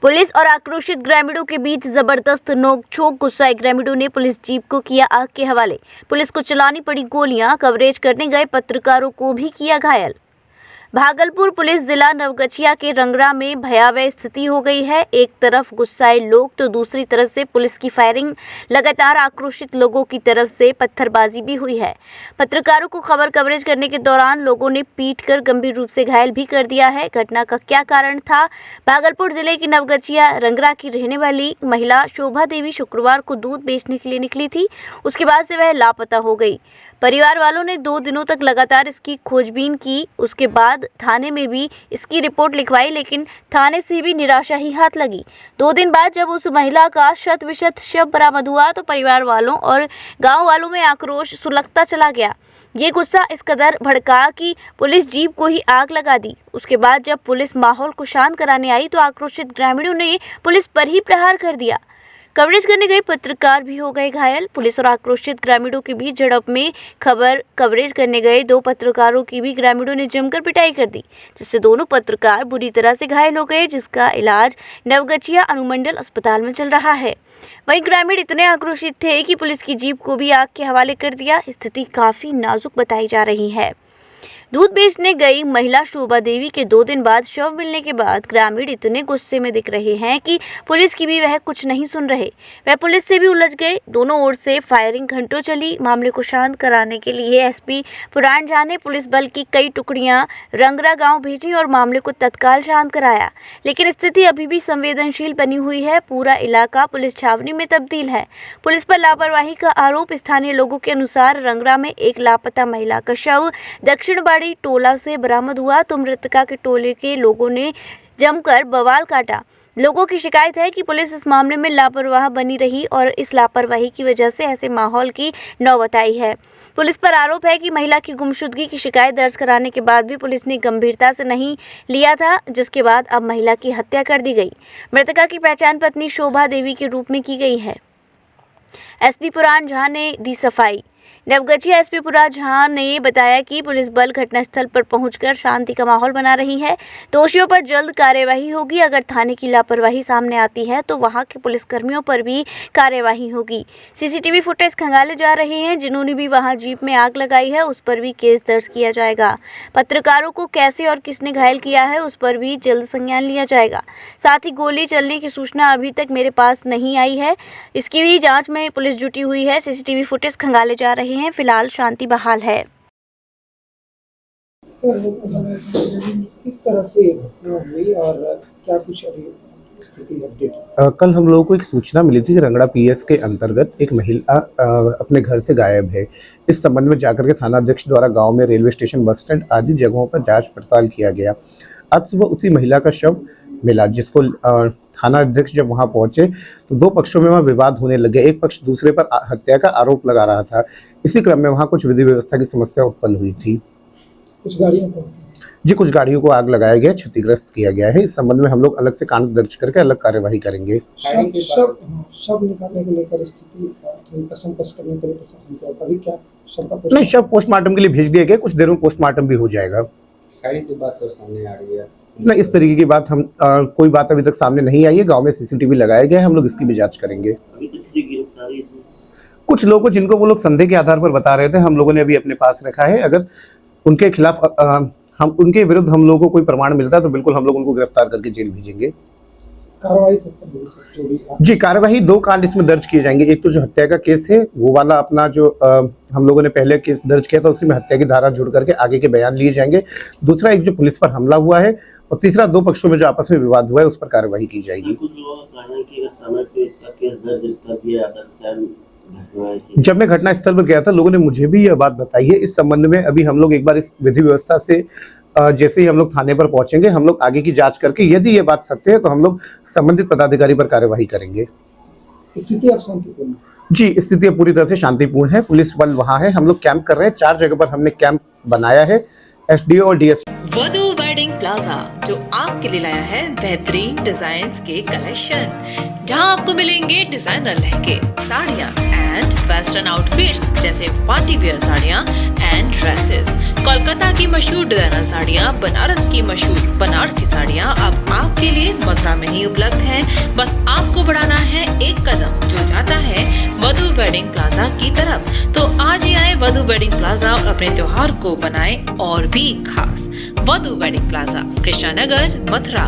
Police और आक्रोशित ग्रामीणों के बीच जबरदस्त नोकझोंक। गुस्साए ग्रामीणों ने पुलिस जीप को किया आग के हवाले। पुलिस को चलानी पड़ी गोलियां। कवरेज करने गए पत्रकारों को भी किया घायल। भागलपुर पुलिस जिला नवगछिया के रंगरा में भयावह स्थिति हो गई है। एक तरफ गुस्साए लोग तो दूसरी तरफ से पुलिस की फायरिंग। लगातार आक्रोशित लोगों की तरफ से पत्थरबाजी भी हुई है। पत्रकारों को खबर कवरेज करने के दौरान लोगों ने पीटकर गंभीर रूप से घायल भी कर दिया है। घटना का क्या कारण था? भागलपुर जिले की नवगछिया रंगरा की रहने वाली महिला शोभा देवी शुक्रवार को दूध बेचने के लिए निकली थी। उसके बाद से वह लापता हो गई। परिवार वालों ने 2 दिनों तक लगातार इसकी खोजबीन की। उसके बाद थाने में भी इसकी रिपोर्ट लिखवाई, लेकिन थाने से भी निराशा ही हाथ लगी। 2 दिन बाद जब उस महिला का शत-विशत शव बरामद हुआ तो परिवार वालों और गांव वालों में आक्रोश सुलगता चला गया। ये गुस्सा इस कदर भड़का कि पुलिस जीप को ही आग लगा दी। उसके बाद जब पुलिस माहौल को शांत कराने आई तो आक्रोशित ग्रामीणों ने पुलिस पर ही प्रहार कर दिया। कवरेज करने गए पत्रकार भी हो गए घायल। पुलिस और आक्रोशित ग्रामीणों के बीच झड़प में खबर कवरेज करने गए 2 पत्रकारों की भी ग्रामीणों ने जमकर पिटाई कर दी, जिससे दोनों पत्रकार बुरी तरह से घायल हो गए, जिसका इलाज नवगछिया अनुमंडल अस्पताल में चल रहा है। वहीं ग्रामीण इतने आक्रोशित थे कि पुलिस की जीप को भी आग के हवाले कर दिया। स्थिति काफी नाजुक बताई जा रही है। दूध बेचने गई महिला शोभा देवी के 2 दिन बाद शव मिलने के बाद ग्रामीण इतने गुस्से में दिख रहे हैं कि पुलिस की भी वह कुछ नहीं सुन रहे। वह पुलिस से भी उलझ गए। दोनों ओर से फायरिंग घंटों चली। मामले को शांत कराने के लिए एसपी पुराण झा ने पुलिस बल की कई टुकड़ियां रंगरा गांव भेजी और मामले को तत्काल शांत कराया, लेकिन स्थिति अभी भी संवेदनशील बनी हुई है। पूरा इलाका पुलिस छावनी में तब्दील है। पुलिस पर लापरवाही का आरोप। स्थानीय लोगों के अनुसार रंगरा में एक लापता महिला का शव दक्षिण टोला से बरामद हुआ तो मृतका के टोले के लोगों ने जमकर बवाल काटा। लोगों की शिकायत है कि पुलिस इस मामले में लापरवाह बनी रही और इस लापरवाही की वजह से ऐसे माहौल की नौबत आई है। पुलिस पर आरोप है कि महिला की गुमशुदगी की शिकायत दर्ज कराने के बाद भी पुलिस ने गंभीरता से नहीं लिया था, जिसके बाद अब महिला की हत्या कर दी गई। मृतका की पहचान पत्नी शोभा देवी के रूप में की गई है। एसपी पुराण झा ने दी सफाई। नवगछिया एसपी पुराण झा ने बताया कि पुलिस बल घटनास्थल पर पहुंचकर शांति का माहौल बना रही है। दोषियों पर जल्द कार्यवाही होगी। अगर थाने की लापरवाही सामने आती है तो वहां के पुलिसकर्मियों पर भी कार्यवाही होगी। सीसीटीवी फुटेज खंगाले जा रहे हैं। जिन्होंने भी वहां जीप में आग लगाई है उस पर भी केस दर्ज किया जाएगा। पत्रकारों को कैसे और किसने घायल किया है उस पर भी जल्द संज्ञान लिया जाएगा। साथ ही गोली चलने की सूचना अभी तक मेरे पास नहीं आई है। इसकी भी जाँच में पुलिस जुटी हुई है। सीसीटीवी फुटेज खंगाले जा रहे हैं। फिलहाल शांति बहाल है। सर, किस तरह से घटना हुई और क्या कुछ अभी स्थिति अपडेट? कल हम लोगों को एक सूचना मिली थी कि रंगड़ा पीएस के अंतर्गत एक महिला अपने घर से गायब है। इस संबंध में जाकर के थाना अध्यक्ष द्वारा गांव में रेलवे स्टेशन, बस स्टैंड आदि जगहों पर जांच पड़ताल किया गया। आज सुबह उसी महिला का शव मिला, जिसको थाना अध्यक्ष जब वहां पहुंचे तो 2 पक्षों में वहां विवाद होने लगे। एक पक्ष दूसरे पर हत्या का आरोप लगा रहा था। इसी क्रम में वहां कुछ विधि व्यवस्था की समस्या उत्पन्न हुई थी। कुछ गाड़ियों को कुछ गाड़ियों को आग लगाया गया, क्षतिग्रस्त किया गया है। इस संबंध में हम लोग अलग से कांड दर्ज करके अलग कार्यवाही करेंगे। सब निकालने को लेकर स्थिति कसम करने के लिए प्रशासन को अभी क्या नहीं, शव पोस्टमार्टम के लिए भेज दिया गया। कुछ देर में पोस्टमार्टम भी हो जाएगा। की बात सर सामने आ रही है नहीं, इस तरीके की बात हम कोई बात अभी तक सामने नहीं आई है। गांव में सीसीटीवी लगाया गया है, हम लोग इसकी भी जांच करेंगे। कुछ लोगों को जिनको वो लोग संदेह के आधार पर बता रहे थे, हम लोगों ने अभी अपने पास रखा है। अगर उनके खिलाफ हम उनके विरुद्ध हम लोगों को कोई प्रमाण मिलता है तो बिल्कुल हम लोग उनको गिरफ्तार करके जेल भेजेंगे। जी, कार्यवाही 2 कांड इसमें दर्ज किए जाएंगे। एक तो जो हत्या का केस है वो वाला अपना जो हम लोगों ने पहले केस दर्ज किया था उसी में हत्या की धारा जुड़ करके आगे के बयान लिए जाएंगे। दूसरा एक जो पुलिस पर हमला हुआ है और तीसरा 2 पक्षों में जो आपस में विवाद हुआ है उस पर कार्यवाही की जाएगी। जब मैं घटनास्थल पर गया था लोगों ने मुझे भी यह बात बताई है। इस संबंध में अभी हम लोग एक बार इस विधि व्यवस्था से जैसे ही हम लोग थाने पर पहुंचेंगे हम लोग आगे की जांच करके यदि ये बात सत्य है तो हम लोग संबंधित पदाधिकारी पर कार्यवाही करेंगे। स्थिति अब शांतिपूर्ण? जी, स्थिति पूरी तरह से शांतिपूर्ण है। पुलिस बल वहां है। हम लोग कैंप कर रहे हैं। 4 जगह पर हमने कैंप बनाया है। एसडीओ और डीएस वधु वेडिंग प्लाजा जो आपके लिए लाया है बेहतरीन डिजाइन्स के कलेक्शन, जहां आपको मिलेंगे डिजाइनर लहंगे, साड़ियां एंड वेस्टर्न आउटफिट्स जैसे पार्टी वियर साड़ियां एंड ड्रेसेस, कोलकाता की मशहूर डिजाइनर साड़ियां, बनारस की मशहूर बनारसी साड़ियां अब आपके लिए मथुरा में ही उपलब्ध हैं। बस आपको बढ़ाना है एक कदम जो जाता है वधु वेडिंग प्लाजा की तरफ। तो आज ही आए वधु वेडिंग प्लाजा और अपने त्योहार को बनाएं और भी खास। वधु वेडिंग प्लाजा, कृष्णा नगर, मथुरा।